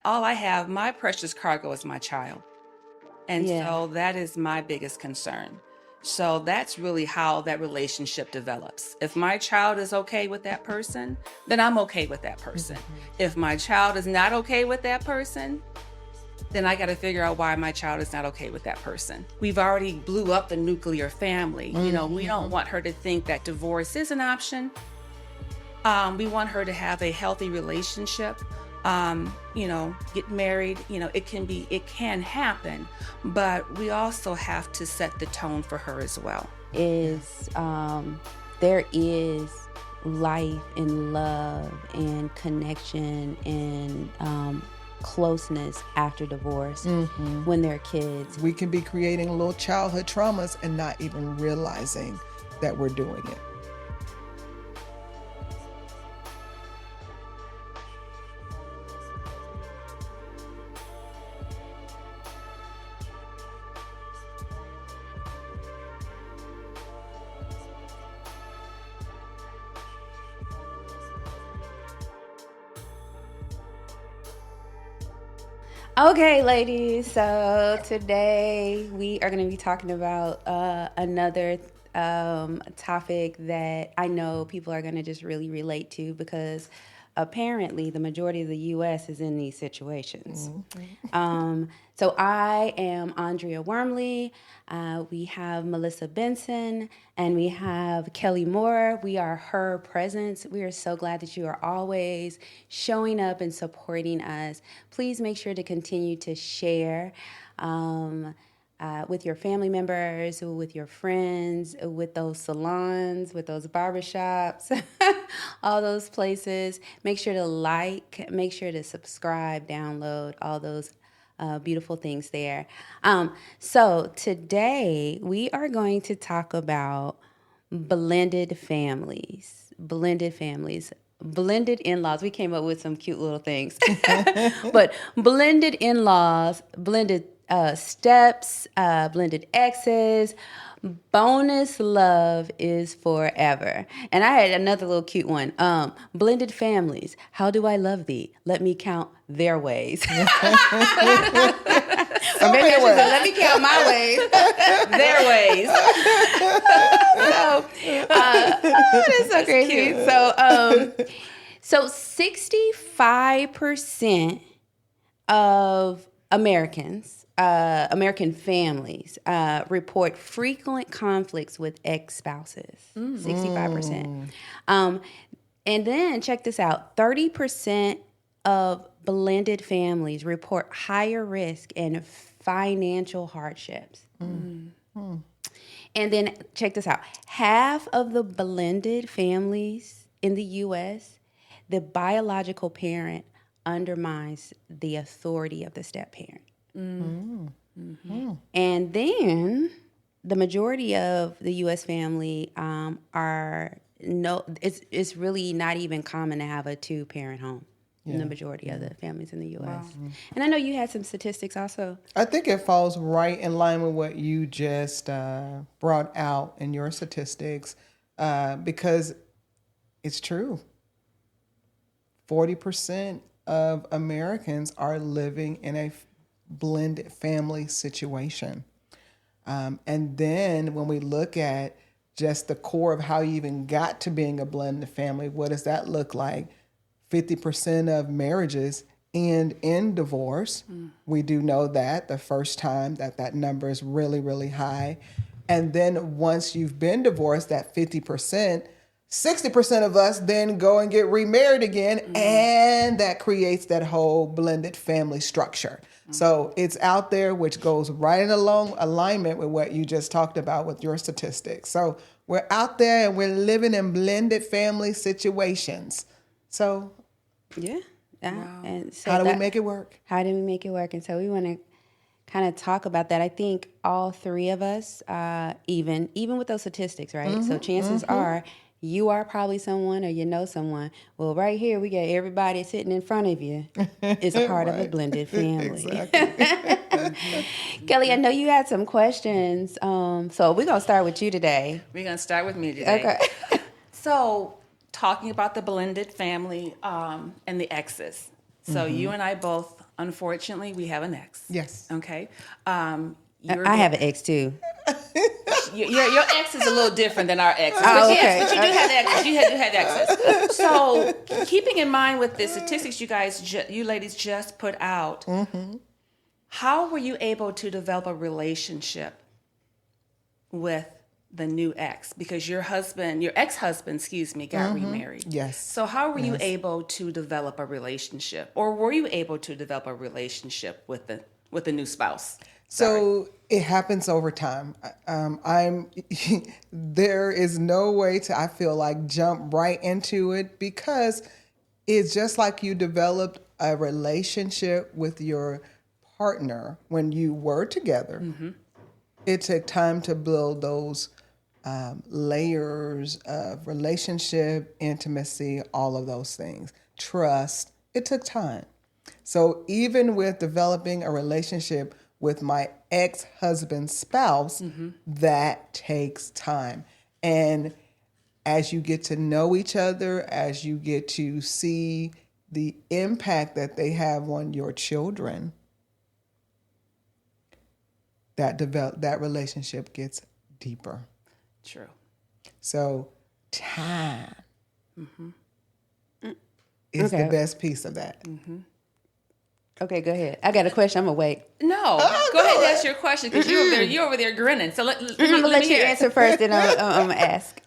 all I have, my precious cargo is my child. And so that is my biggest concern. So that's really how that relationship develops. If my child is okay with that person, then I'm okay with that person. If my child is not okay with that person, then I got to figure out why my child is not okay with that person. We've already blew up the nuclear family. You know, we don't want her to think that divorce is an option. We want her to have a healthy relationship. You know, get married, you know, it can happen, but we also have to set the tone for her as well. There is life and love and connection and closeness after divorce when they're kids. We can be creating little childhood traumas and not even realizing that we're doing it. Okay, ladies, so today we are going to be talking about another topic that I know people are going to just really relate to, because apparently the majority of the U.S. is in these situations. So I am Andrea Wormley. We have Melissa Benson, and we have Kelli Moorer. We are her presence. We are so glad that you are always showing up and supporting us. Please make sure to continue to share with your family members, with your friends, with those salons, with those barbershops, all those places. Make sure to like, make sure to subscribe, download, all those beautiful things there. So today we are going to talk about blended families, blended in-laws. We came up with some cute little things, but blended in-laws, blended steps, blended exes. Bonus love is forever. And I had another little cute one. Blended families. How do I love thee? Let me count their ways. Or maybe I should say, let me count my ways, their ways. That's so crazy. So 65% of American families report frequent conflicts with ex-spouses, 65%. And then check this out, 30% of blended families report higher risk and financial hardships. And then check this out, half of the blended families in the U.S., the biological parent undermines the authority of the step-parent. And then the majority of the U.S. family it's really not even common to have a two-parent home in the majority of the families in the U.S. Wow. And I know you had some statistics also. I think it falls right in line with what you just brought out in your statistics, because it's true. 40% of Americans are living in a blended family situation. And then when we look at just the core of how you even got to being a blended family, what does that look like? 50% of marriages end in divorce. We do know that the first time that number is really, really high. And then once you've been divorced, that 50%, 60% of us then go and get remarried again, and that creates that whole blended family structure. So it's out there, which goes right in alignment with what you just talked about with your statistics. So we're out there and we're living in blended family situations. So yeah. Wow. And so how do we make it work? How do we make it work? And so we want to kind of talk about that. I think all three of us, even with those statistics, right? So chances are you are probably someone, or you know someone. Well, right here we got everybody sitting in front of you is a part of a blended family. Kelli, I know you had some questions, so we're gonna start with you today. We're going to start with me today. Okay. So talking about the blended family and the exes. So you and I both unfortunately, we have an ex. Yes. Okay. I have an ex too. Your ex is a little different than our exes. Oh, But okay. yes, but you do have exes. You had exes. So keeping in mind with the statistics you ladies just put out, how were you able to develop a relationship with the new ex? Because your ex-husband, got remarried. Yes. So how were you able to develop a relationship, or were you able to develop a relationship with the new spouse? So it happens over time. There is no way to, I feel like, jump right into it, because it's just like you developed a relationship with your partner when you were together. It took time to build those layers of relationship, intimacy, all of those things. Trust. It took time. So even with developing a relationship with my ex-husband's spouse, that takes time. And as you get to know each other, as you get to see the impact that they have on your children, that relationship gets deeper. True. So time is the best piece of that. Okay, go ahead. I got a question. I'm gonna wait. No, go ahead and ask your question, because you're over there grinning. So let I'm gonna let you answer first, then I'm gonna ask.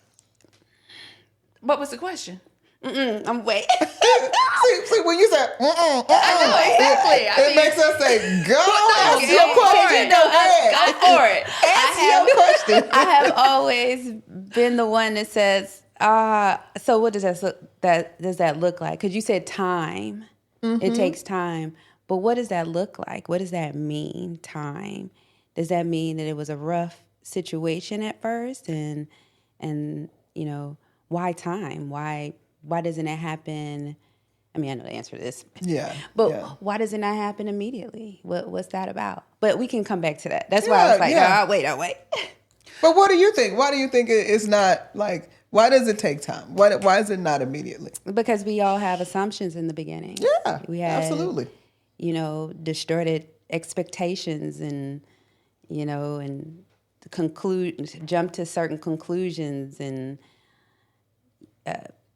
What was the question? I'm waiting. See, when you say, I know exactly. it makes us say, go answer go your for question. it. Go Go for it. Answer your question. I have always been the one that says, so what does that look like? Because you said time. It takes time. But what does that look like? What does that mean, time? Does that mean that it was a rough situation at first? And you know, why time? Why doesn't it happen? I mean, I know the answer to this. Yeah. But why doesn't that happen immediately? What's that about? But we can come back to that. That's why I was like, I'll wait. But what do you think? Why do you think it's not like, why does it take time? Why is it not immediately? Because we all have assumptions in the beginning. Yeah, we had, absolutely. You know, distorted expectations, and you know, and jump to certain conclusions, and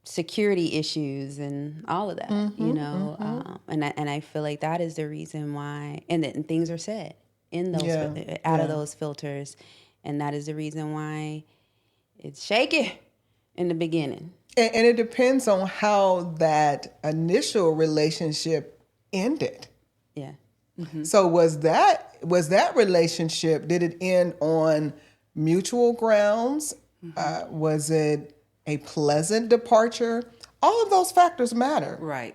security issues, and all of that. You know, and I feel like that is the reason why, and things are said in those out of those filters, and that is the reason why it's shaky in the beginning. And it depends on how that initial relationship ended. Yeah. So was that relationship, did it end on mutual grounds? Was it a pleasant departure? All of those factors matter. Right.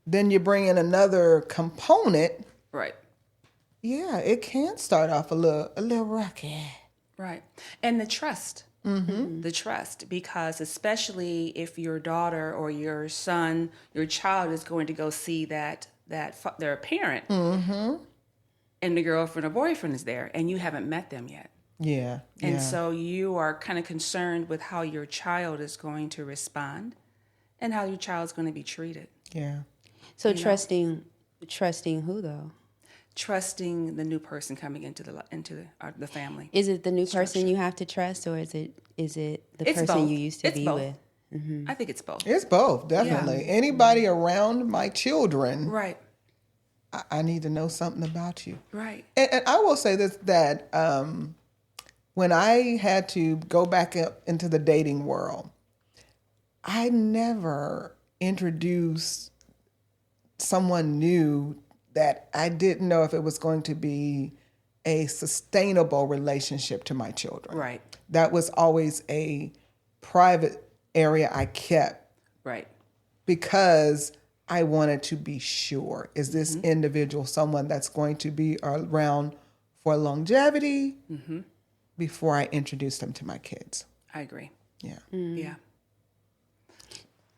Then you bring in another component. Right. Yeah, it can start off a little rocky. Right. And the trust. The trust, because especially if your daughter or your son, your child is going to go see that their parent, and the girlfriend or boyfriend is there, and you haven't met them yet. Yeah. And so you are kind of concerned with how your child is going to respond and how your child's going to be treated. Yeah. So trusting who though? Trusting the new person coming into the family. Is it the new person you have to trust, or is it the person both. you used to It's be both. with? I think it's both. It's both, definitely. Anybody around my children, Right. I need to know something about you. Right. And I will say this, that when I had to go back up into the dating world, I never introduced someone new that I didn't know if it was going to be a sustainable relationship to my children. Right. That was always a private area I kept. Right. Because I wanted to be sure, is this individual someone that's going to be around for longevity before I introduce them to my kids? I agree. Yeah. Yeah.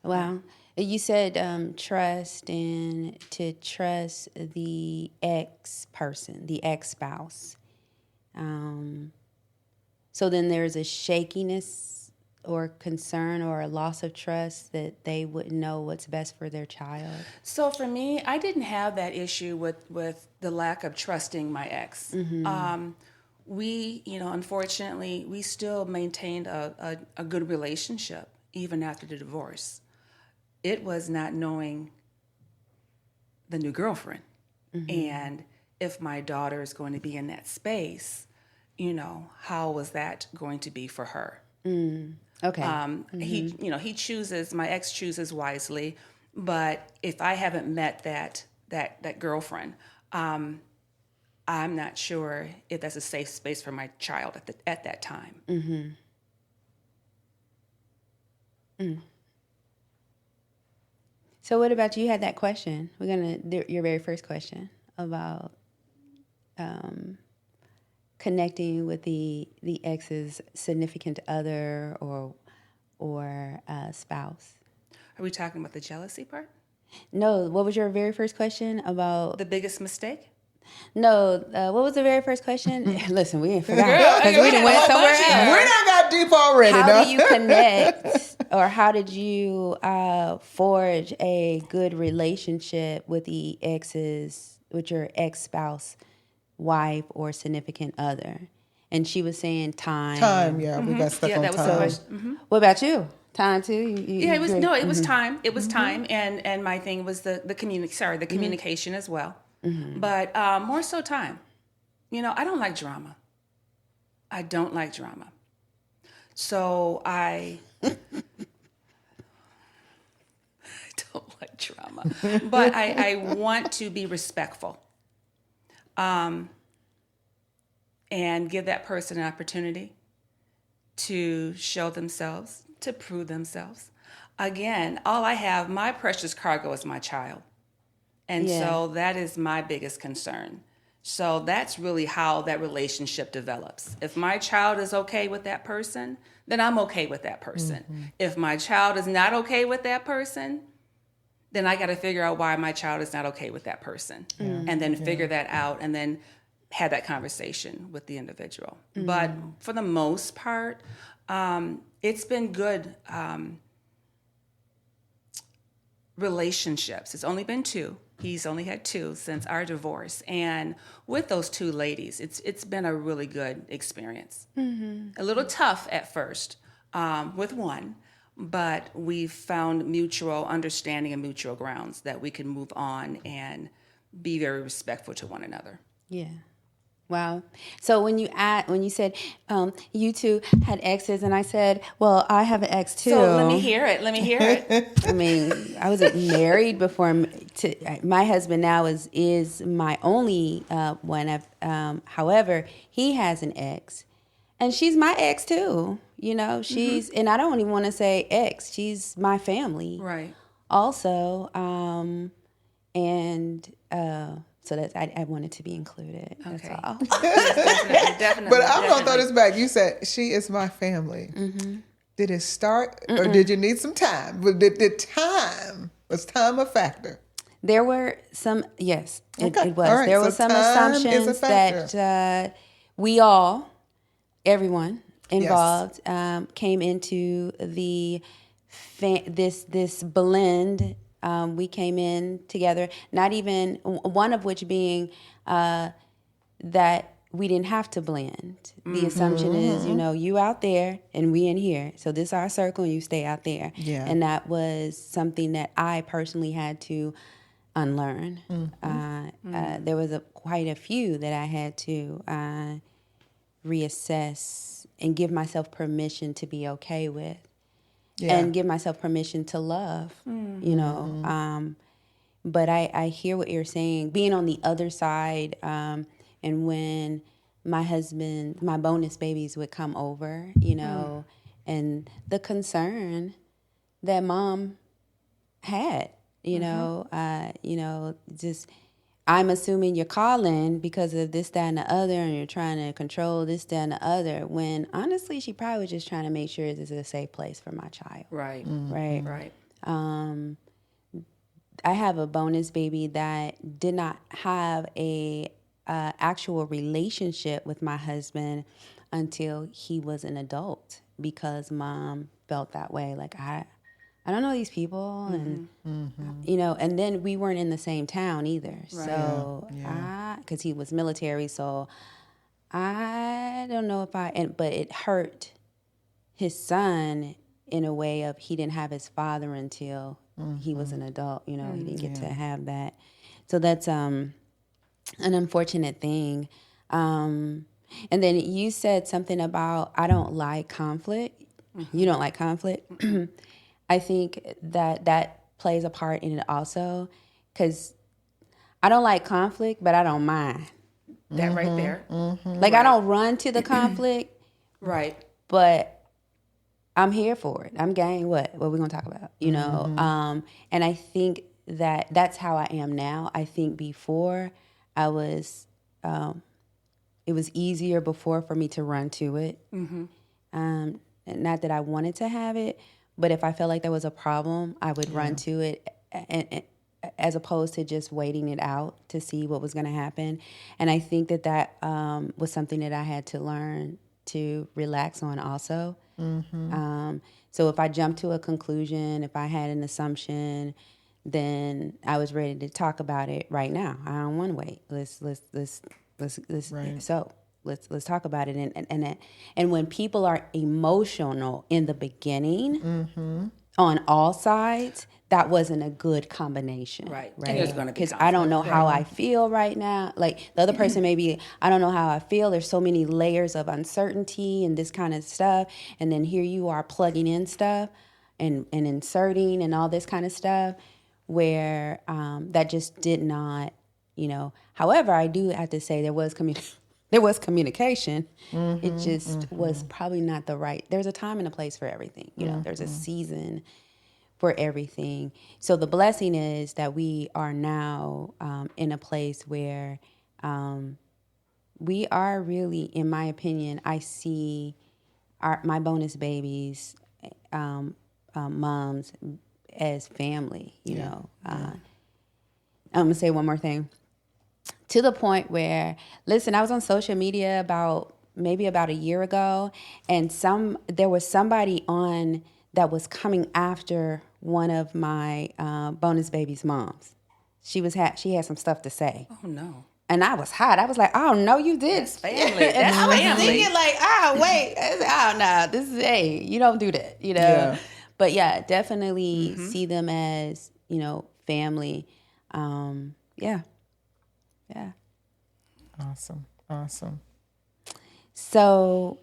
Wow. You said trust, and to trust the ex-person, the ex-spouse. So then there's a shakiness or concern or a loss of trust that they wouldn't know what's best for their child? So for me, I didn't have that issue with the lack of trusting my ex. We, unfortunately, we still maintained a good relationship even after the divorce. It was not knowing the new girlfriend. And if my daughter is going to be in that space, how was that going to be for her? Okay. He chooses, my ex chooses wisely, but if I haven't met that girlfriend, I'm not sure if that's a safe space for my child at that time. So what about you? Had that question? We're gonna do your very first question about connecting with the ex's significant other or spouse. Are we talking about the jealousy part? No. What was your very first question about? The biggest mistake? No. What was the very first question? Listen, we ain't forgot because we done went somewhere else. We done got deep already. How do you connect, or how did you forge a good relationship with the exes, with your ex-spouse, wife, or significant other? And she was saying time. Time, yeah, we got stuck on that was time. the question. What about you? Time too? Yeah, it was it was time. It was time, and my thing was the communication as well. But more so time. I don't like drama. I don't like drama. So I don't like drama. But I want to be respectful. And give that person an opportunity to show themselves, to prove themselves. Again, all I have, my precious cargo is my child. And so that is my biggest concern. So that's really how that relationship develops. If my child is okay with that person, then I'm okay with that person. If my child is not okay with that person, then I got to figure out why my child is not okay with that person. And then figure that out and then have that conversation with the individual. But for the most part, it's been good relationships. It's only been 2. He's only had 2 since our divorce. And with those 2 ladies, it's been a really good experience. A little tough at first with one, but we've found mutual understanding and mutual grounds that we can move on and be very respectful to one another. Yeah. Wow. So when you said you 2 had exes, and I said, well, I have an ex too. So let me hear it. I mean, I wasn't married before. My husband now is my only one. However, he has an ex, and she's my ex too. She's and I don't even want to say ex. She's my family, Right. Also, so that's I wanted to be included. That's Okay. all. Definitely. But I'm going to throw this back. You said, she is my family. Did it start or did you need some time? Was time a factor? There were some, yes, it was. All right. There were So some time is a assumptions factor. that everyone involved, came into this blend. We came in together, not even one of which being that we didn't have to blend. The assumption is, you out there and we in here. So this is our circle and you stay out there. Yeah. And that was something that I personally had to unlearn. There was quite a few that I had to reassess and give myself permission to be okay with. Yeah. And give myself permission to love, But I hear what you're saying. Being on the other side, and when my bonus babies would come over, and the concern that mom had, just I'm assuming you're calling because of this, that, and the other, and you're trying to control this, that, and the other, when honestly, she probably was just trying to make sure this is a safe place for my child. Right. Right. I have a bonus baby that did not have a actual relationship with my husband until he was an adult, because mom felt that way. Like, I don't know these people. And, you know, and then we weren't in the same town either. Right. So because he was military. So I don't know if but it hurt his son in a way of he didn't have his father until he was an adult. You know, he didn't get to have that. So that's an unfortunate thing. And then you said something about, I don't like conflict. You don't like conflict. I think that plays a part in it also, because I don't like conflict, but I don't mind. That right there. Like, I don't run to the conflict. Right. But I'm here for it. I'm game. What we gonna talk about? You know. And I think that's how I am now. I think before I was, it was easier before for me to run to it. Not that I wanted to have it, but if I felt like there was a problem, I would run to it, and as opposed to just waiting it out to see what was going to happen. And I think that was something that I had to learn to relax on also. So if I jumped to a conclusion, if I had an assumption, then I was ready to talk about it right now. I don't want to wait. Let's Right. so let's talk about it. And when people are emotional in the beginning, on all sides, that wasn't a good combination. Right. And there's going to be because I don't know how I feel right now. Like, the other person maybe, I don't know how I feel. There's so many layers of uncertainty and this kind of stuff. And then here you are plugging in stuff and inserting and all this kind of stuff where that just did not, you know. However, I do have to say there was communication. It just was probably not the right. There's a time and a place for everything. You know, there's a season for everything. So the blessing is that we are now in a place where we are really, in my opinion, I see my bonus babies, moms, as family. You know, I'm gonna say one more thing. To the point where, listen, I was on social media about a year ago, and there was somebody on that was coming after one of my bonus baby's moms. She had some stuff to say. Oh no. And I was hot. I was like, oh no, you did. That's family. And That's I was family. thinking like, wait, no, this is, hey, you don't do that, you know. Yeah. But yeah, definitely see them as, you know, family. Yeah. Awesome. So,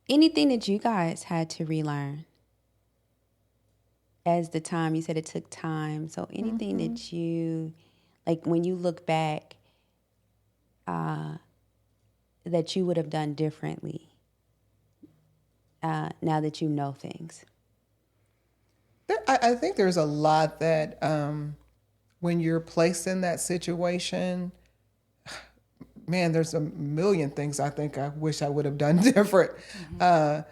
anything that you guys had to relearn as the time, you said it took time. So anything that you, like, when you look back, that you would have done differently now that you know things? I think there's a lot that when you're placed in that situation, man, there's a million things I think I wish I would have done different. The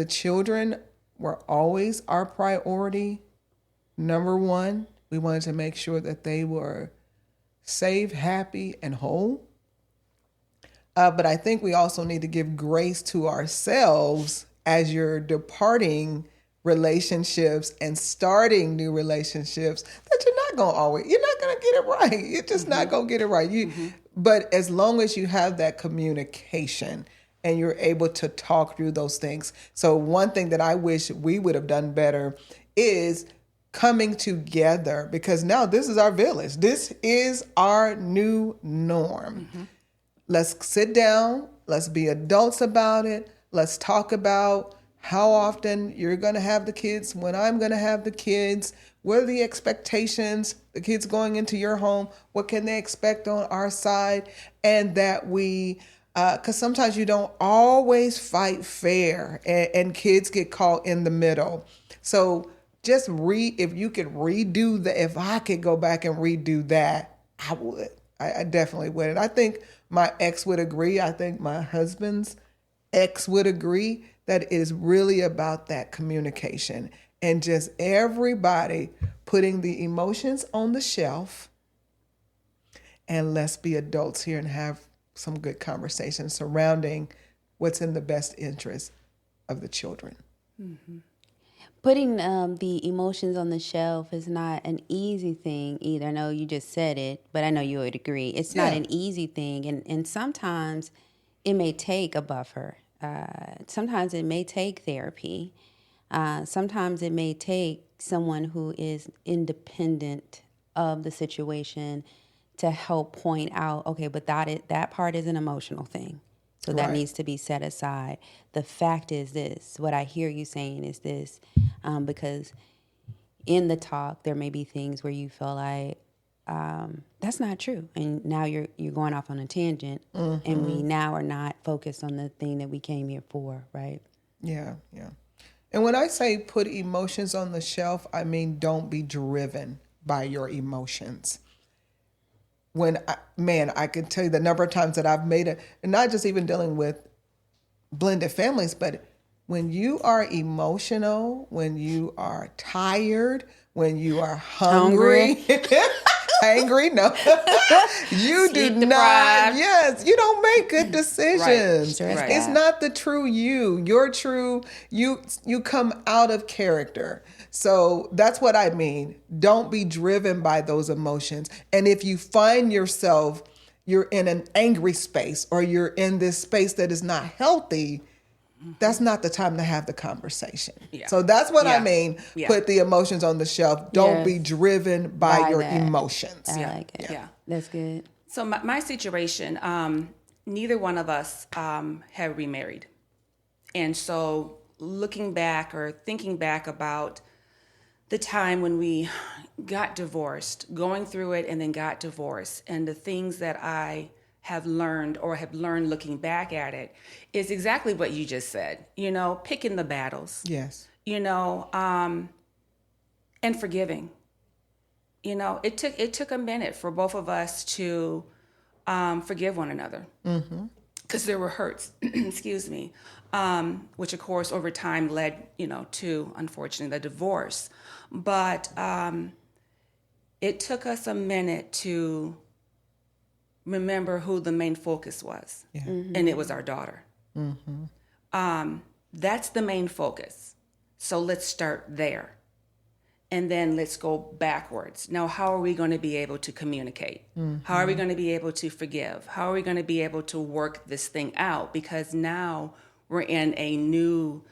children were always our priority. Number one, we wanted to make sure that they were safe, happy, and whole. But I think we also need to give grace to ourselves as you're departing relationships and starting new relationships, that you're not going to get it right. You're just not going to get it right. But as long as you have that communication and you're able to talk through those things. So one thing that I wish we would have done better is coming together, because now this is our village. This is our new norm. Let's sit down. Let's be adults about it. Let's talk about how often you're going to have the kids, when I'm going to have the kids, what are the expectations, the kids going into your home, what can they expect on our side, and that we, because sometimes you don't always fight fair, and kids get caught in the middle. So just if you could redo if I could go back and redo that, I would. I definitely would. And I think my ex would agree. I think my husband's ex would agree that it is really about that communication and just everybody putting the emotions on the shelf, and let's be adults here and have some good conversations surrounding what's in the best interest of the children. Putting the emotions on the shelf is not an easy thing either. I know you just said it, but I know you would agree. It's not an easy thing. And sometimes it may take a buffer. Sometimes it may take therapy. Sometimes it may take someone who is independent of the situation to help point out, okay, but that part is an emotional thing. So that needs to be set aside. The fact is this, what I hear you saying is this, because in the talk, there may be things where you feel like, that's not true. And now you're going off on a tangent, and we now are not focused on the thing that we came here for, right? Yeah, yeah. And when I say put emotions on the shelf, I mean don't be driven by your emotions. I can tell you the number of times that I've made it, and not just even dealing with blended families, but when you are emotional, when you are tired, when you are hungry. Angry, no. You do not. Yes, you don't make good decisions. Right. It's not the true you. Your true you come out of character. So that's what I mean. Don't be driven by those emotions. And if you find yourself, you're in an angry space or you're in this space that is not healthy, that's not the time to have the conversation. Yeah. So that's what I mean. Yeah. Put the emotions on the shelf. Don't be driven by your emotions. I like it. Yeah. That's good. So my situation, neither one of us have remarried. And so looking back or thinking back about the time when we got divorced, going through it and then got divorced, and the things that I have learned looking back at it is exactly what you just said, picking the battles. Yes. And forgiving. It took a minute for both of us to forgive one another. Because there were hurts, excuse me, which of course over time led, to, unfortunately, the divorce. But it took us a minute to remember who the main focus was. Yeah. And it was our daughter. That's the main focus. So let's start there. And then let's go backwards. Now, how are we going to be able to communicate? How are we going to be able to forgive? How are we going to be able to work this thing out? Because now we're in a new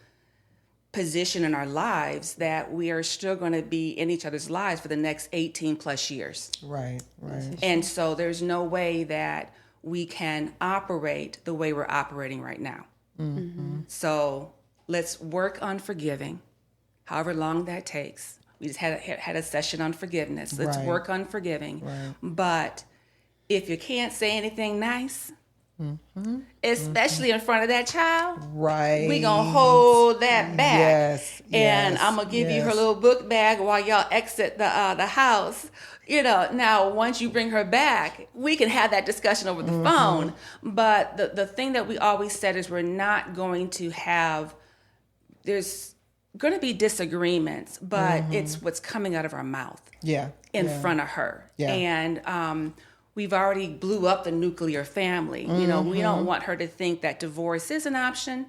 position in our lives that we are still going to be in each other's lives for the next 18 plus years. Right. And so there's no way that we can operate the way we're operating right now. So let's work on forgiving, however long that takes. We just had a session on forgiveness. Let's work on forgiving. Right. But if you can't say anything nice, especially in front of that child, we gonna hold that back. Yes. And I'm gonna give you her little book bag while y'all exit the house. Now once you bring her back, we can have that discussion over the phone. But the thing that we always said is we're not going to have. There's going to be disagreements, but it's what's coming out of our mouth. In front of her. And we've already blew up the nuclear family. We don't want her to think that divorce is an option.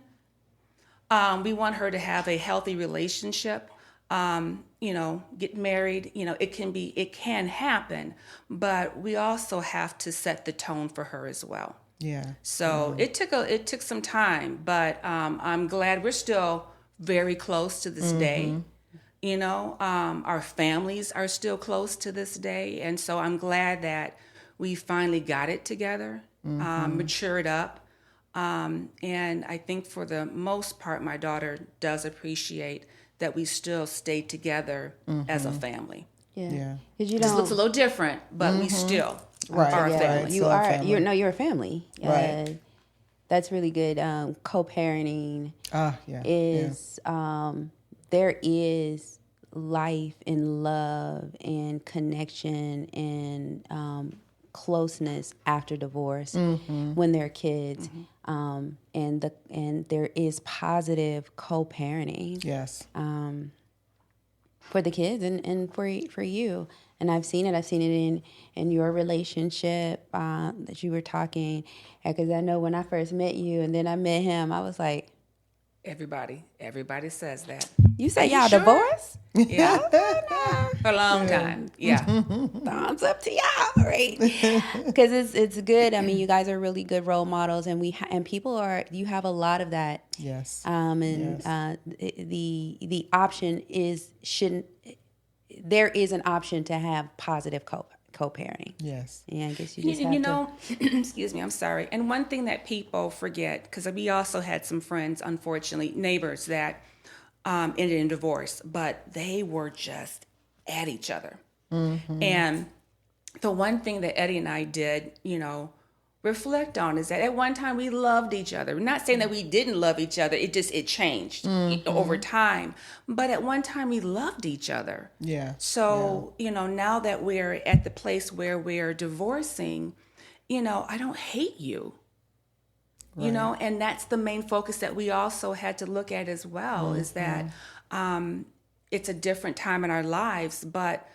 We want her to have a healthy relationship. Get married. It can happen, but we also have to set the tone for her as well. Yeah. So it took some time, but I'm glad we're still very close to this day. Our families are still close to this day. And so I'm glad that we finally got it together, matured up. And I think for the most part, my daughter does appreciate that we still stay together as a family. Yeah. It just looks a little different, but we still are a family. You're a family. Right. That's really good. Co-parenting is there is life and love and connection and closeness after divorce when they're kids, and there is positive co-parenting. Yes. For the kids and for you. And I've seen it in your relationship that you were talking. Because I know when I first met you and then I met him, I was like, Everybody says that. You say You y'all sure? divorced? Yeah, Oh, for a long time. Yeah. no. Thumbs up to y'all, right? Because it's good. I mean, you guys are really good role models, and and people are. You have a lot of that. Yes. And Yes. The option shouldn't. There is an option to have positive co-parenting. Yes. Yeah, I guess you And just have to. excuse me, I'm sorry. And one thing that people forget, because we also had some friends, unfortunately, neighbors that ended in divorce, but they were just at each other. And the one thing that Eddie and I did, reflect on is that at one time we loved each other. We're not saying that we didn't love each other. It changed over time. But at one time we loved each other. Yeah. So, now that we're at the place where we're divorcing, I don't hate you. Right. And that's the main focus that we also had to look at as well, is that it's a different time in our lives, but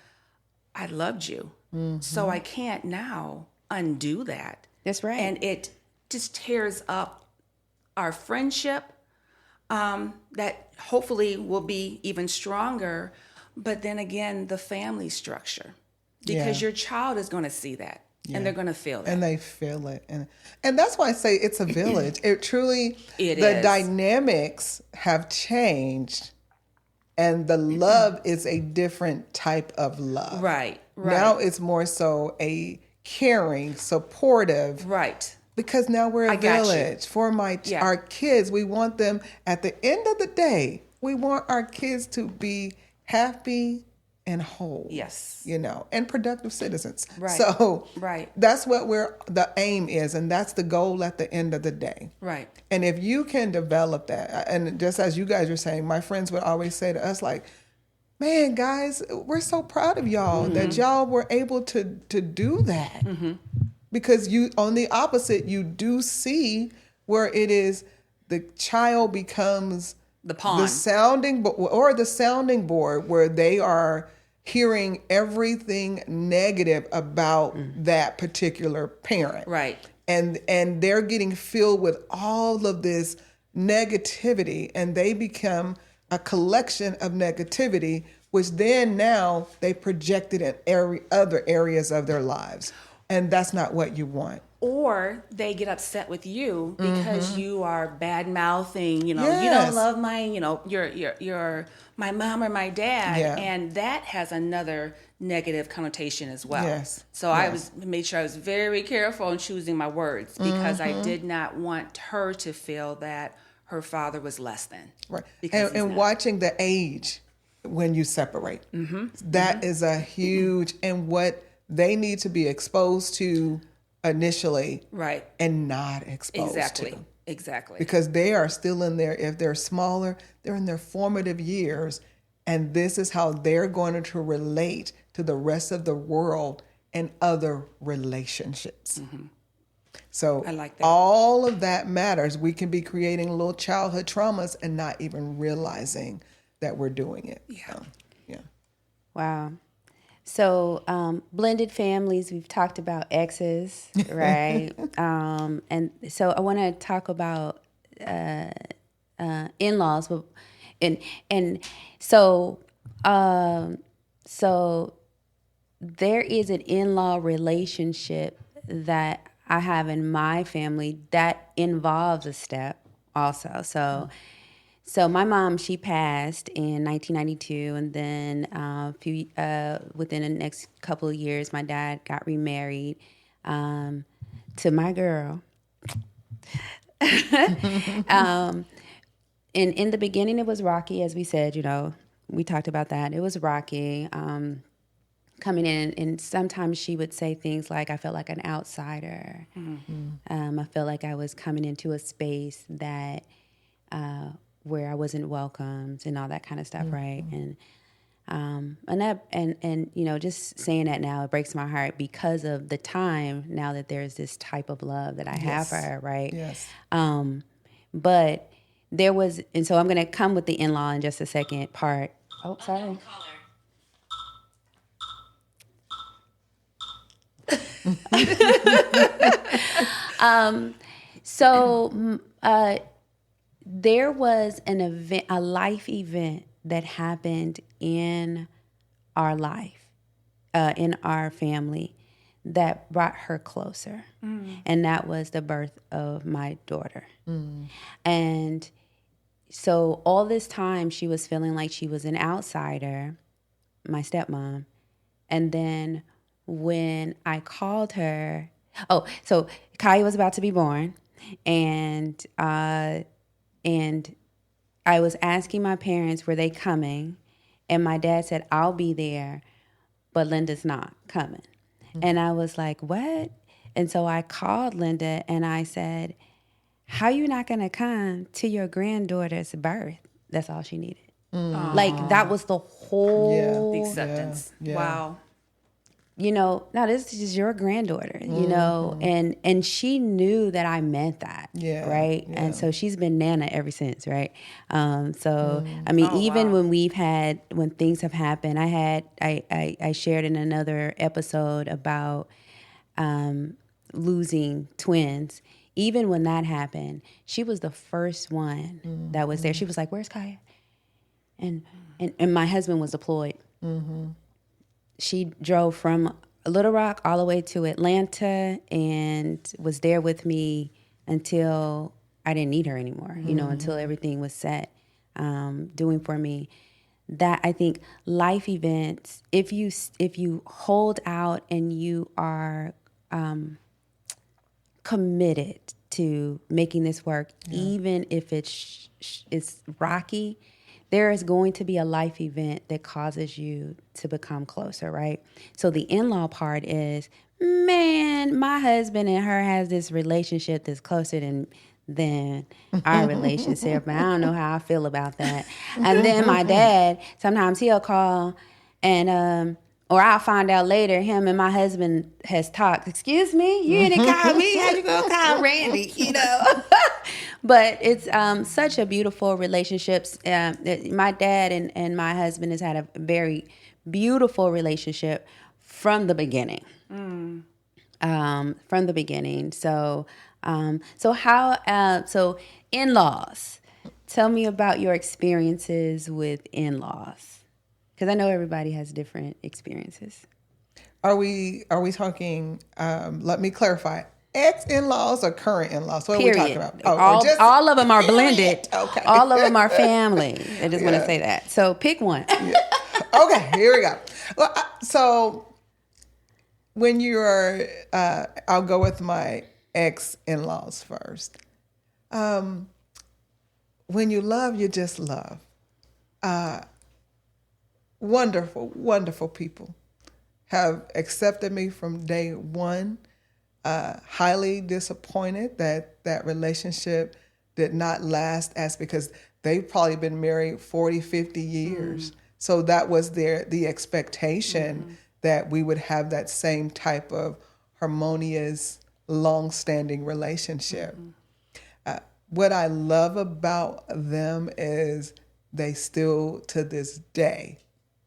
I loved you. So I can't now undo that. That's right. And it just tears up our friendship that hopefully will be even stronger. But then again, the family structure, because your child is going to see that. And they're going to feel that. And they feel it. And that's why I say it's a village. It truly, It the is. dynamics have changed, and the love is a different type of love. Right. Now it's more so a caring, supportive. Right. Because now we're a village. For our kids, we want them, at the end of the day, we want our kids to be happy and whole. Yes. And productive citizens. Right. So Right. that's what the aim is, and that's the goal at the end of the day. Right. And if you can develop that, and just as you guys are saying, my friends would always say to us, like, man, guys, we're so proud of y'all that y'all were able to do that. Because on the opposite, you do see where it is the child becomes The pawn. the sounding board where they are hearing everything negative about that particular parent. Right. And they're getting filled with all of this negativity, and they become a collection of negativity, which then now they project it in other areas of their lives. And that's not what you want. Or they get upset with you because you are bad mouthing, you don't Yes. love my, you're my mom or my dad. Yeah. And that has another negative connotation as well. Yes. So I made sure I was very careful in choosing my words, because I did not want her to feel that her father was less than. Right. Because And watching the age when you separate. That is a huge, and what they need to be exposed to initially. Right. And not exposed Exactly. to. Exactly. Because they are still in there, if they're smaller, they're in their formative years. And this is how they're going to relate to the rest of the world and other relationships. So I like that. all of that matters. We can be creating little childhood traumas and not even realizing that we're doing it. Yeah. So, yeah. Wow. So blended families, we've talked about exes, right? And so I want to talk about in-laws, and so there is an in-law relationship that I have in my family that involves a step also. So my mom, she passed in 1992, and then within the next couple of years, my dad got remarried to my girl. And in the beginning, it was rocky, as we said. We talked about that. It was rocky coming in, and sometimes she would say things like, "I felt like an outsider." I felt like I was coming into a space that. Where I wasn't welcomed and all that kind of stuff, right? And just saying that now, it breaks my heart because of the time now that there's this type of love that I have for her, right? Yes. But there was, and so I'm going to come with the in-law in just a second part. Oh, sorry. there was an event, a life event that happened in our life, in our family, that brought her closer. And that was the birth of my daughter. And so all this time she was feeling like she was an outsider, my stepmom. And then when I called her, so Kaya was about to be born, and I was asking my parents, were they coming? And my dad said, I'll be there, but Linda's not coming. And I was like, what? And so I called Linda and I said, how you not going to come to your granddaughter's birth? That's all she needed. Like, that was the whole... The acceptance. Yeah. Wow. You know, now this is your granddaughter, you know, and she knew that I meant that, right? Yeah. And so she's been Nana ever since, right? So, I mean, even when things have happened, I shared in another episode about losing twins. Even when that happened, she was the first one that was there. She was like, where's Kaya? And my husband was deployed. She drove from Little Rock all the way to Atlanta and was there with me until I didn't need her anymore, you know, until everything was set, doing for me. That, I think, life events, if you hold out and you are committed to making this work, even if it's rocky, there is going to be a life event that causes you to become closer, right? So the in-law part is, man, my husband and her has this relationship that's closer than our relationship, and I don't know how I feel about that. And then my dad, sometimes he'll call and or I'll find out later, him and my husband has talked. Excuse me, you didn't call me. How you gonna call Randy? You know. But it's such a beautiful relationship. My dad and my husband has had a very beautiful relationship from the beginning. From the beginning. So so in-laws. Tell me about your experiences with in-laws. Because I know everybody has different experiences. Are we talking? Let me clarify. Ex-in-laws or current in-laws? What Period. are we talking about? All of them are blended. Okay. All of them are family. I just want to say that. So pick one. Okay, here we go. Well, so when you're, I'll go with my ex-in-laws first. When you love, you just love. Wonderful, wonderful people have accepted me from day one. Highly disappointed that relationship did not last, because they've probably been married 40, 50 years. So that was the expectation that we would have that same type of harmonious, long-standing relationship. What I love about them is they still, to this day,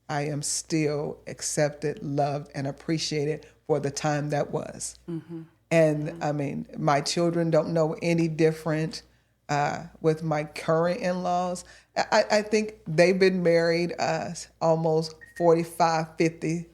I am still accepted, loved, and appreciated for the time that was. And I mean, my children don't know any different with my current in-laws. I think they've been married almost 45, 50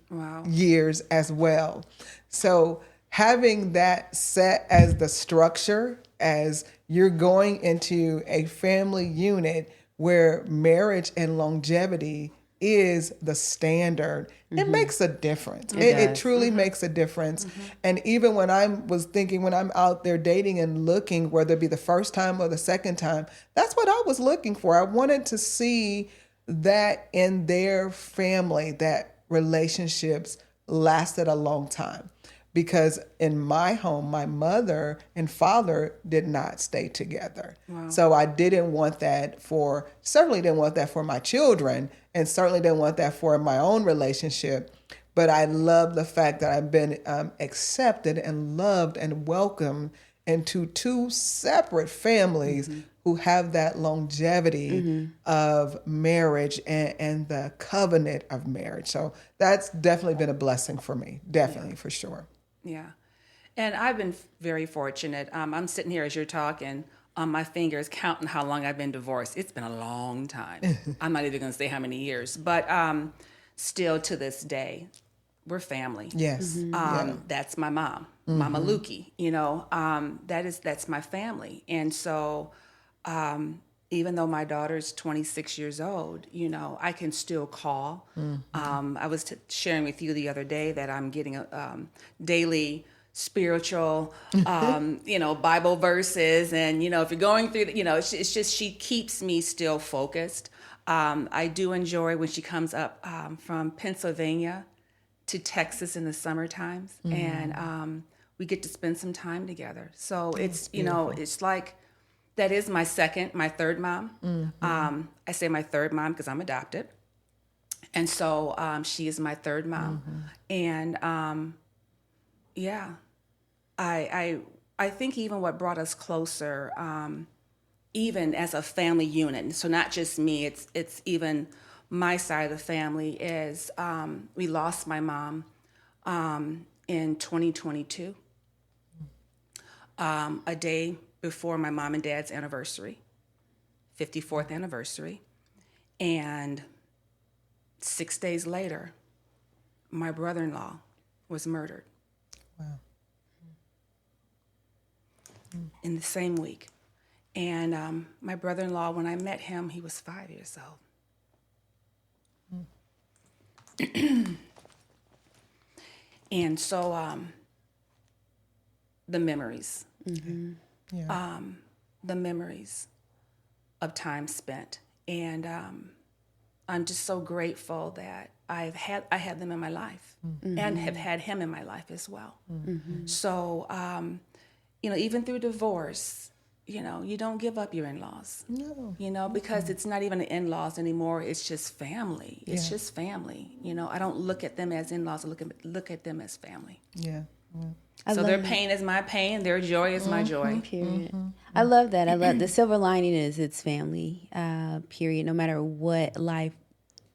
years as well. So having that set as the structure, as you're going into a family unit where marriage and longevity is the standard, it makes a difference. It truly makes a difference. And even when when I'm out there dating and looking, whether it be the first time or the second time, that's what I was looking for. I wanted to see that in their family, that relationships lasted a long time. Because in my home, my mother and father did not stay together. So I certainly didn't want that for my children, and certainly didn't want that for my own relationship. But I love the fact that I've been accepted and loved and welcomed into two separate families who have that longevity of marriage and the covenant of marriage. So that's definitely been a blessing for me, definitely, for sure. Yeah. And I've been very fortunate. I'm sitting here as you're talking. on my fingers counting how long I've been divorced. It's been a long time. I'm not even going to say how many years, but still to this day, we're family. Yes. That's my mom, Mama Lukey. That's my family. And so, even though my daughter's 26 years old, I can still call. I was sharing with you the other day that I'm getting a daily spiritual, Bible verses. And, if you're going through, it's just she keeps me still focused. I do enjoy when she comes up from Pennsylvania to Texas in the summer times. And we get to spend some time together. So it's, it's like, that is my third mom. I say my third mom because I'm adopted. And so she is my third mom. And I think even what brought us closer, even as a family unit, so not just me, it's even my side of the family, is we lost my mom in 2022, a day before my mom and dad's anniversary, 54th anniversary. And 6 days later, my brother-in-law was murdered. Wow. In the same week. And my brother-in-law, when I met him, he was 5 years old. And so the memories. The memories of time spent. And I'm just so grateful that I had them in my life and have had him in my life as well. So, even through divorce, you don't give up your in-laws. No. Because it's not even the in-laws anymore. It's just family. It's just family. I don't look at them as in-laws. I look at them as family. Yeah. So their pain is my pain. Their joy is my joy. Period. I love that. I love the silver lining is it's family. Period. No matter what life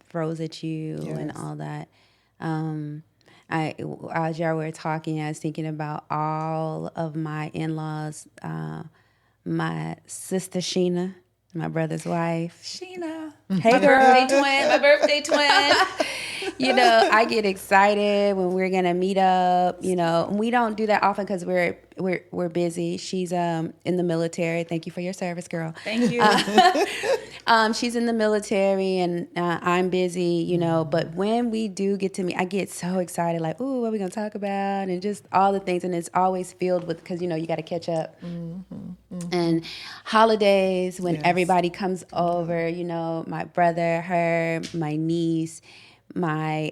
throws at you and all that. As y'all were talking, I was thinking about all of my in-laws. My sister Sheena, my brother's wife. Sheena. Hey, girl. My birthday twin. I get excited when we're gonna meet up. We don't do that often because we're busy. She's in the military. Thank you for your service, girl. Thank you. She's in the military, and I'm busy. But when we do get to meet, I get so excited. Like, ooh, what are we gonna talk about? And just all the things. And it's always filled with because you got to catch up. And holidays when everybody comes over. My brother, her, my niece, my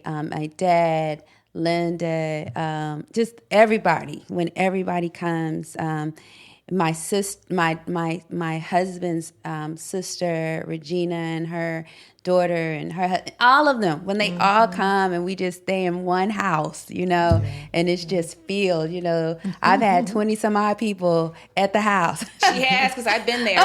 dad, Linda, just everybody. When everybody comes, my my husband's sister Regina and her daughter and all of them. When they all come and we just stay in one house, and it's just filled. I've had 20 some odd people at the house. She has, because I've been there.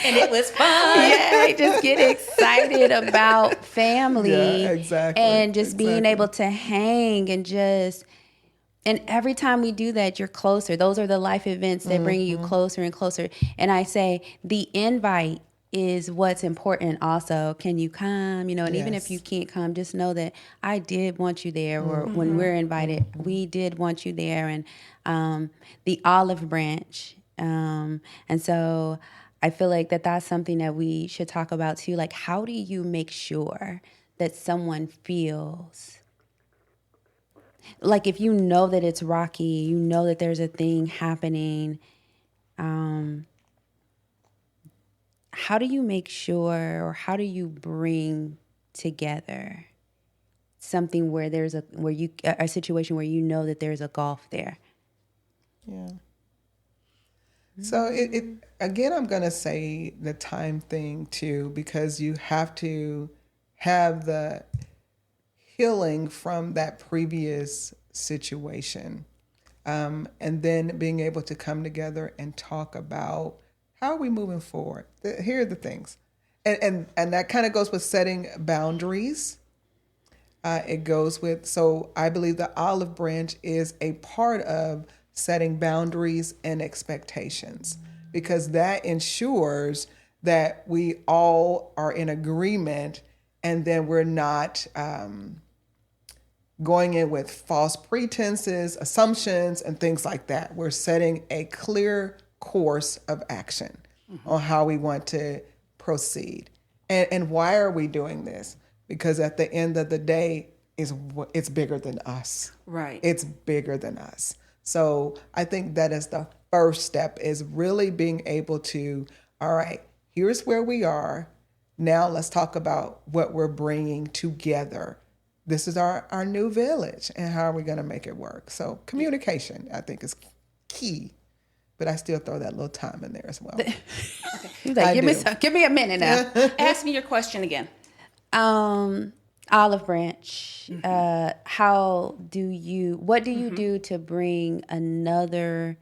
And it was fun. I just get excited about family. Yeah, exactly. And just being able to hang and every time we do that, you're closer. Those are the life events that bring you closer and closer. And I say the invite is what's important also. Can you come? And even if you can't come, just know that I did want you there. Or when we're invited, we did want you there. And the olive branch. And so I feel like that's something that we should talk about too. Like, how do you make sure that someone feels like if you know that it's rocky, that there's a thing happening, how do you make sure, or how do you bring together something where there's a situation where that there's a gulf there? Yeah. So it again, I'm going to say the time thing too, because you have to have the healing from that previous situation. And then being able to come together and talk about how are we moving forward? Here are the things. And that kind of goes with setting boundaries. It goes with, so I believe the olive branch is a part of setting boundaries and expectations. because that ensures that we all are in agreement, and then we're not going in with false pretenses, assumptions, and things like that. We're setting a clear course of action on how we want to proceed. And why are we doing this? Because at the end of the day, it's bigger than us. Right. It's bigger than us. So I think that is the first step, is really being able to, all right, here's where we are. Now let's talk about what we're bringing together. This is our new village, and how are we going to make it work? So communication, I think, is key. But I still throw that little time in there as well. He's like, give me a minute now. Ask me your question again. Olive Branch. What do you do to bring another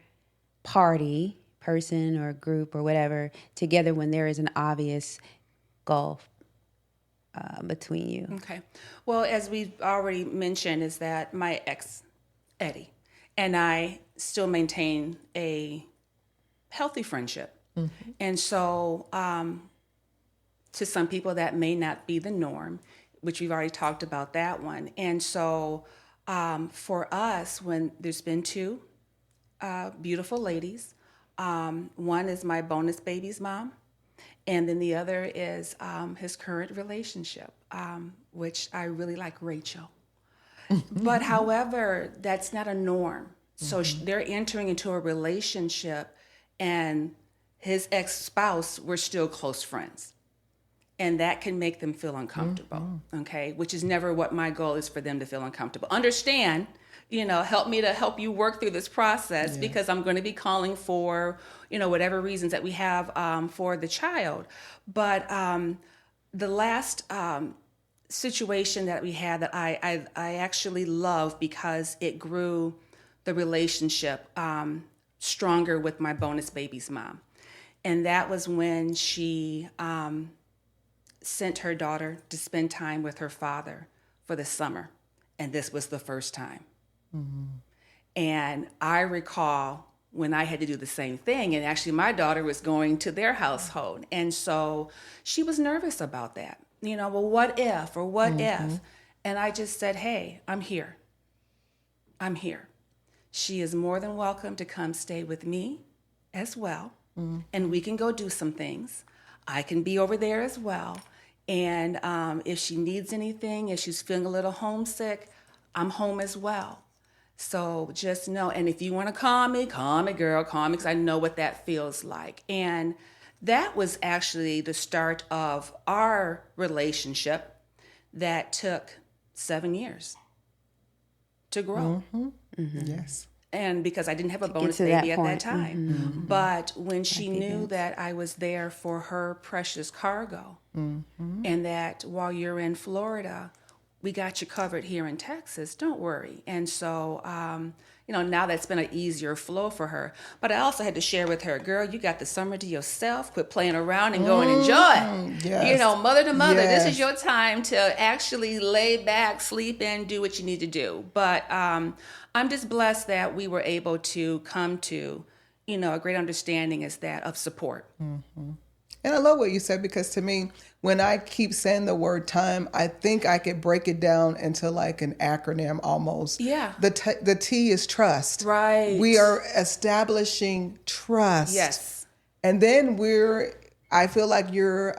person or group or whatever together when there is an obvious gulf between you? Okay. Well, as we've already mentioned, is that my ex, Eddie, and I still maintain a healthy friendship. Mm-hmm. And so to some people that may not be the norm, which we've already talked about that one. And so for us, when there's been two beautiful ladies, one is my bonus baby's mom, and then the other is his current relationship, which I really like Rachel. But however, that's not a norm. So they're entering into a relationship, and his ex-spouse, we're still close friends. And that can make them feel uncomfortable, okay? Which is never what my goal is, for them to feel uncomfortable. Understand, help me to help you work through this process, because I'm going to be calling for, whatever reasons that we have for the child. But the last situation that we had that I actually love, because it grew the relationship stronger with my bonus baby's mom. And that was when she sent her daughter to spend time with her father for the summer. And this was the first time. Mm-hmm. And I recall when I had to do the same thing, and actually my daughter was going to their household. And so she was nervous about that. Well, what if, or what if? And I just said, hey, I'm here. I'm here. She is more than welcome to come stay with me as well. And we can go do some things. I can be over there as well. And if she needs anything, if she's feeling a little homesick, I'm home as well. So just know, and if you want to call me, girl, call me, because I know what that feels like. And that was actually the start of our relationship that took 7 years to grow. Yes. And because I didn't have a bonus baby at that time. But when she knew that I was there for her precious cargo, and that while you're in Florida, we got you covered here in Texas, don't worry. And so, now that's been an easier flow for her. But I also had to share with her, girl, you got the summer to yourself. Quit playing around and go and enjoy. Yes. Mother to mother, this is your time to actually lay back, sleep in, do what you need to do. But I'm just blessed that we were able to come to, a great understanding is that of support. And I love what you said, because to me, when I keep saying the word time, I think I could break it down into like an acronym almost. Yeah. The T is trust. Right. We are establishing trust. Yes. And then I feel like you're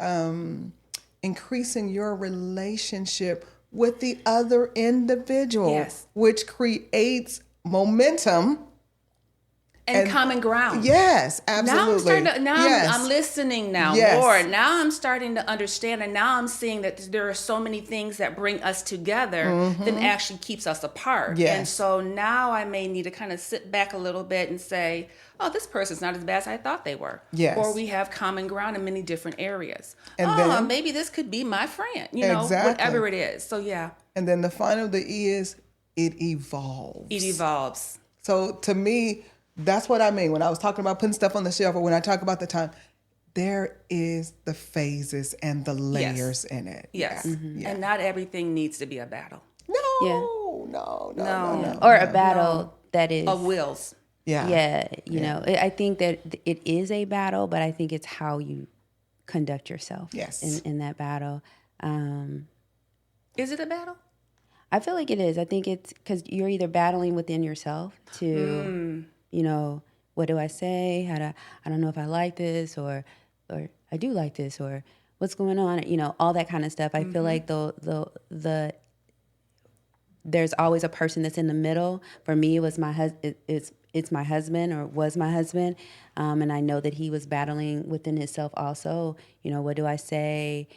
increasing your relationship with the other individual, which creates momentum. And common ground. Yes, absolutely. I'm listening now, Lord. Now I'm starting to understand, and now I'm seeing that there are so many things that bring us together that actually keeps us apart. Yes. And so now I may need to kind of sit back a little bit and say, oh, this person's not as bad as I thought they were. Yes. Or we have common ground in many different areas. And then, maybe this could be my friend, whatever it is. So, yeah. And then the final, the E is, it evolves. It evolves. So to me, that's what I mean when I was talking about putting stuff on the shelf, or when I talk about the time. There is the phases and the layers in it. Yes. Yeah. And not everything needs to be a battle. No. Or a battle that is of wills. Yeah, you know, I think that it is a battle, but I think it's how you conduct yourself in that battle. Is it a battle? I feel like it is. I think it's because you're either battling within yourself to, you know, what do I say? I don't know if I like this or I do like this or what's going on? You know, all that kind of stuff. I feel like the there's always a person that's in the middle. For me, it was my husband. It's my husband or was my husband, and I know that he was battling within himself also. You know, what do I say?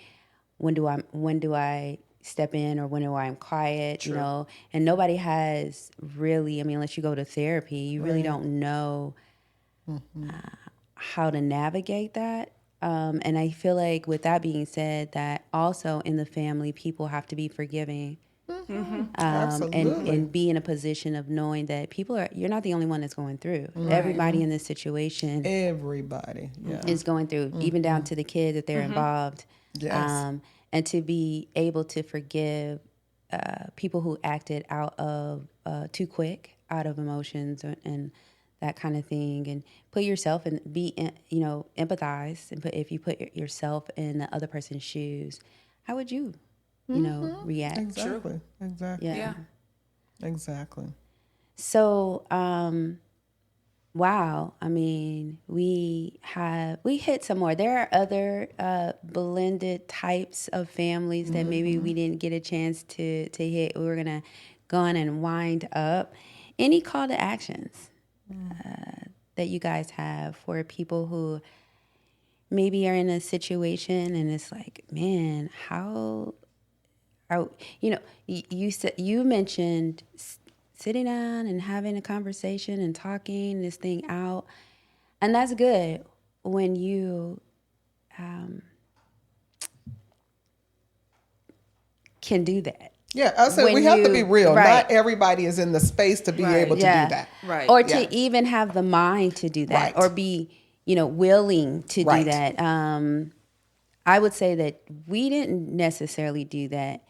When do I step in or when I'm quiet? True. You know, and nobody has really. I mean, unless you go to therapy, you really don't know how to navigate that. And I feel like with that being said, that also in the family, people have to be forgiving. And be in a position of knowing that you're not the only one that's going through. Everybody in this situation is going through, even down to the kids that they're involved. Yes. And to be able to forgive people who acted out of too quick, out of emotions and that kind of thing, and put yourself and empathize, and if you put yourself in the other person's shoes, how would you react? Exactly. Yeah. Exactly. So, wow. I mean, we hit some more. There are other blended types of families that maybe we didn't get a chance to hit. We were gonna go on and wind up. Any call to actions that you guys have for people who maybe are in a situation and it's like, man, how? You mentioned sitting down and having a conversation and talking this thing out, and that's good when you can do that. Yeah, I said we have to be real. Right. Not everybody is in the space to be able to do that. Right. Or to even have the mind to do that, or be, willing to do that. I would say that we didn't necessarily do that.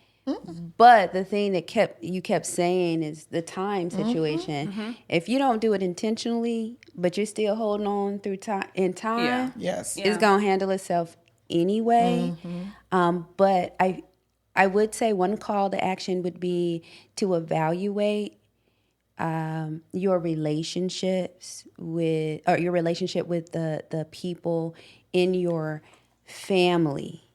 But the thing that you kept saying is the time situation. If you don't do it intentionally, but you're still holding on through time, it's going to handle itself anyway. But I would say one call to action would be to evaluate your relationships your relationship with the people in your family,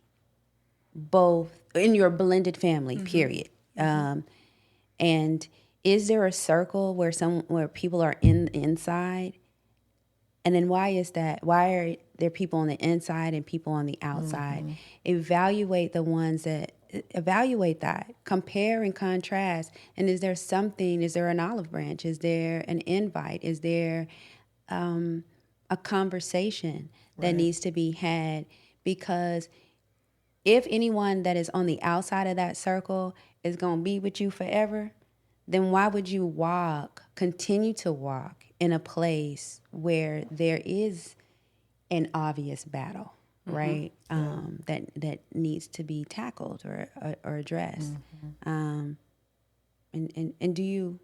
both in your blended family, period. And is there a circle where people are inside? And then why is that? Why are there people on the inside and people on the outside? Evaluate that, compare and contrast. And is there an olive branch? Is there an invite? Is there a conversation that needs to be had? Because if anyone that is on the outside of that circle is going to be with you forever, then why would you continue to walk in a place where there is an obvious battle, right? That needs to be tackled or addressed. And do you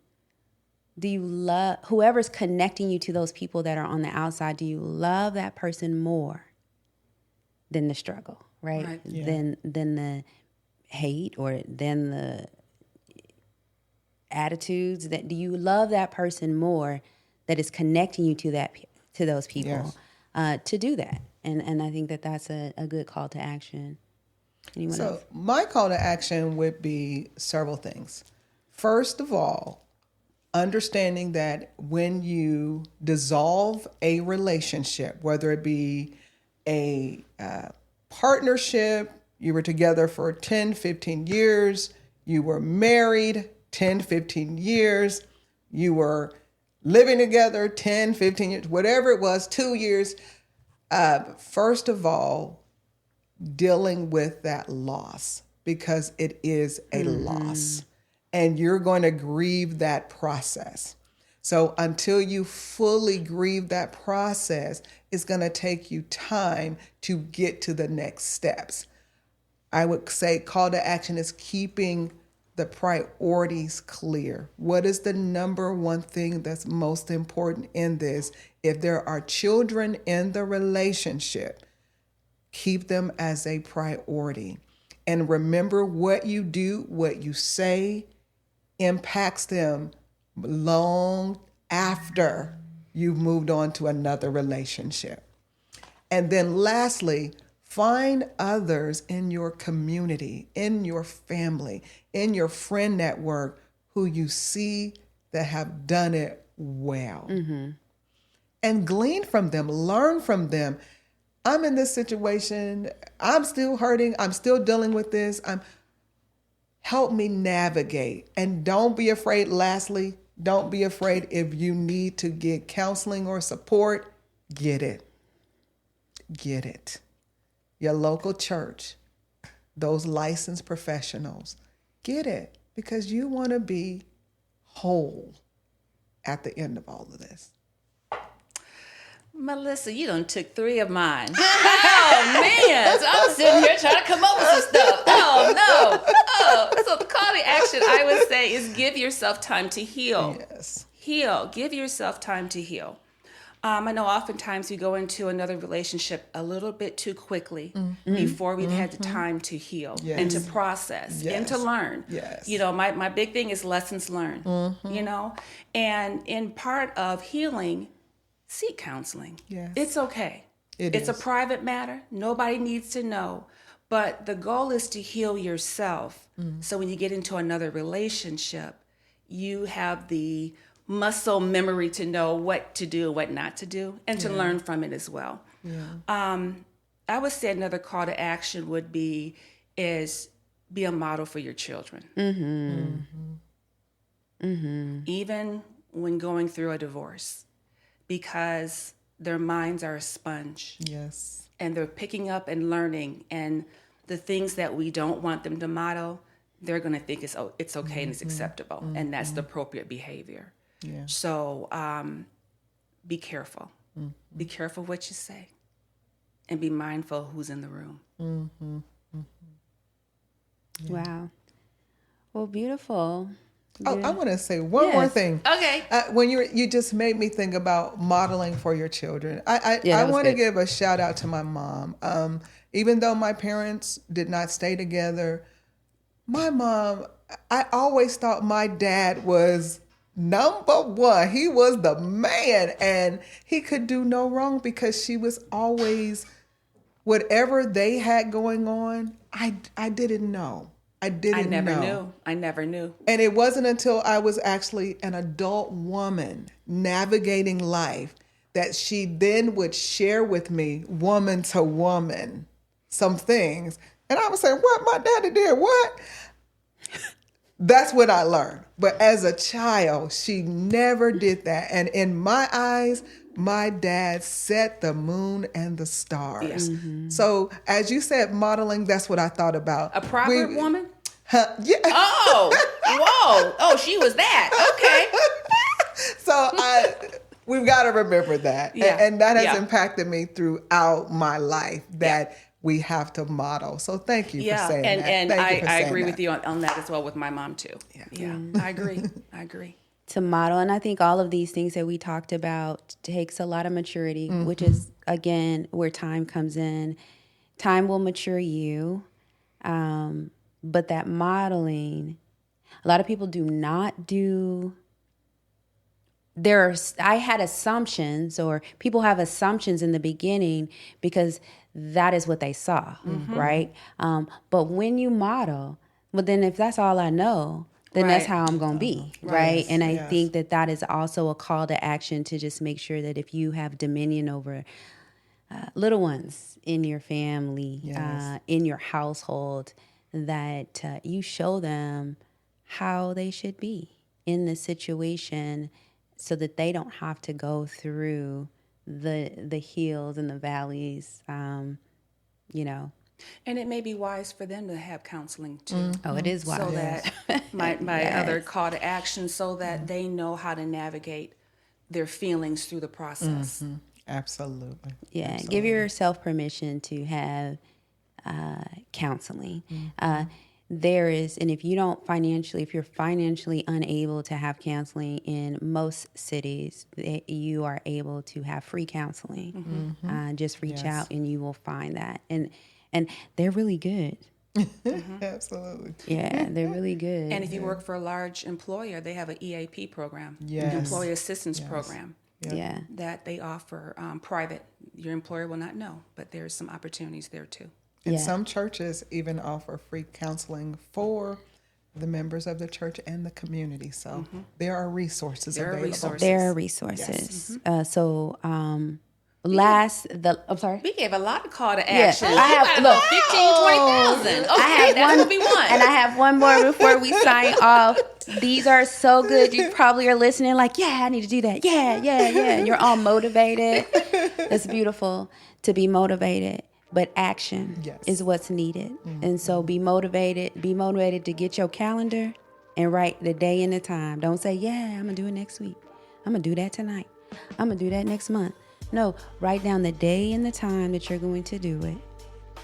love whoever's connecting you to those people that are on the outside? Do you love that person more than the struggle? Right? Than the hate or than the attitudes. Do you love that person more that is connecting you to those people to do that? And I think that's a good call to action. Anyone else? My call to action would be several things. First of all, understanding that when you dissolve a relationship, whether it be a partnership, you were together for 10, 15 years, you were married 10, 15 years, you were living together 10, 15 years, whatever it was, 2 years. First of all, dealing with that loss, because it is a loss and you're going to grieve that process. So until you fully grieve that process, it's going to take you time to get to the next steps. I would say call to action is keeping the priorities clear. What is the number one thing that's most important in this? If there are children in the relationship, keep them as a priority. And remember, what you do, what you say impacts them long after you've moved on to another relationship. And then lastly, find others in your community, in your family, in your friend network who you see that have done it well. And glean from them, learn from them. I'm in this situation. I'm still hurting. I'm still dealing with this. Help me navigate. And don't be afraid. Lastly, don't be afraid if you need to get counseling or support, get it. Get it. Your local church, those licensed professionals, get it, because you want to be whole at the end of all of this. Melissa, you done took 3 of mine. Oh, man. So I'm sitting here trying to come up with some stuff. Oh, no. Oh, so the call to action, I would say, is give yourself time to heal. Yes. Heal. Give yourself time to heal. I know oftentimes we go into another relationship a little bit too quickly before we've had the time to heal and to process and to learn. Yes. You know, my big thing is lessons learned, you know, and in part of healing, seek counseling. Yes. It's okay. It's a private matter. Nobody needs to know. But the goal is to heal yourself. So when you get into another relationship, you have the muscle memory to know what to do and what not to do, and to learn from it as well. I would say another call to action would be a model for your children. Even when going through a divorce, because their minds are a sponge. Yes. And they're picking up and learning, and the things that we don't want them to model, they're going to think it's okay and it's acceptable, and that's the appropriate behavior. Yeah. So be careful. Be careful what you say, and be mindful who's in the room. Wow. Well, beautiful. Oh, I want to say one more thing. Okay. When you just made me think about modeling for your children. I want to give a shout out to my mom. Even though my parents did not stay together, my mom, I always thought my dad was number one. He was the man, and he could do no wrong, because she was always, whatever they had going on, I didn't know. I never knew. And it wasn't until I was actually an adult woman navigating life that she then would share with me, woman to woman, some things. And I would say, what? My daddy did what? That's what I learned. But as a child, she never did that. And in my eyes, my dad set the moon and the stars. So as you said, modeling, that's what I thought about. A proverb woman? Yeah. Oh, whoa. Oh, she was that. Okay. So we've got to remember that. Yeah. And that has impacted me throughout my life, that we have to model. So thank you for saying that. And I agree that. with you on that as well with my mom too. Yeah. I agree. To model. And I think all of these things that we talked about takes a lot of maturity, which is, again, where time comes in. Time will mature you. But that modeling, a lot of people do not do. I had assumptions, or people have assumptions in the beginning because that is what they saw, right? But when you model, well, then if that's all I know, then that's how I'm going to be, right? Yes, and I think that is also a call to action, to just make sure that if you have dominion over little ones in your family, in your household, that you show them how they should be in the situation, so that they don't have to go through the hills and the valleys, you know. And it may be wise for them to have counseling too. Oh, it is wise. So that my other call to action, so that they know how to navigate their feelings through the process. Absolutely. Yeah, Absolutely. give yourself permission to have counseling. there is, and if you're financially unable to have counseling in most cities, you are able to have free counseling. Just reach out and you will find that. And they're really good. Absolutely. Yeah, they're really good. And if you work for a large employer, they have an EAP program, Yes. Employee Assistance Program, Yeah. that they offer private. Your employer will not know, but there's some opportunities there too. And some churches even offer free counseling for the members of the church and the community. So there are resources available. There are resources. Yes. I'm sorry. We gave a lot of call to action. I have, look, 15,000, 20,000. Okay, that would be one. And I have one more before we sign off. These are so good. You probably are listening like, yeah, I need to do that. Yeah. And you're all motivated. It's beautiful to be motivated. But action is what's needed. And so be motivated. Be motivated to get your calendar and write the day and the time. Don't say, yeah, I'm going to do it next week. I'm going to do that tonight. I'm going to do that next month. No, write down the day and the time that you're going to do it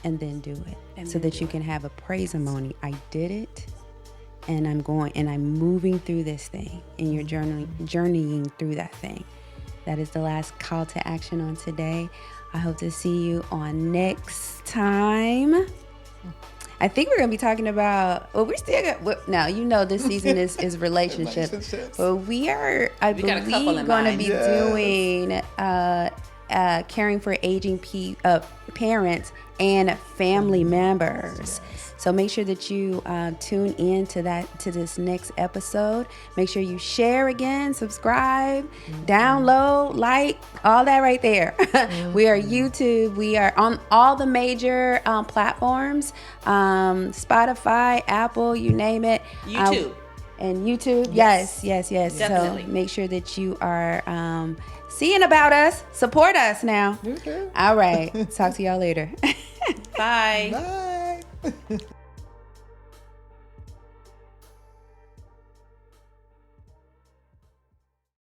and then do it so that you can have a praise-a-mony. I did it and I'm moving through this thing, and you're journeying through that thing. That is the last call to action on today. I hope to see you on next time. I think we're going to be talking about, well, we're still got, now, you know, this season is relationships. But we are, I believe, going to be doing caring for aging parents and family members. So make sure that you tune in to this next episode. Make sure you share again, subscribe, download, like, all that right there. We are YouTube. We are on all the major platforms, Spotify, Apple, you name it. YouTube. And YouTube, yes. Definitely. So make sure that you are seeing about us. Support us now. All right. Talk to y'all later. Bye. Bye.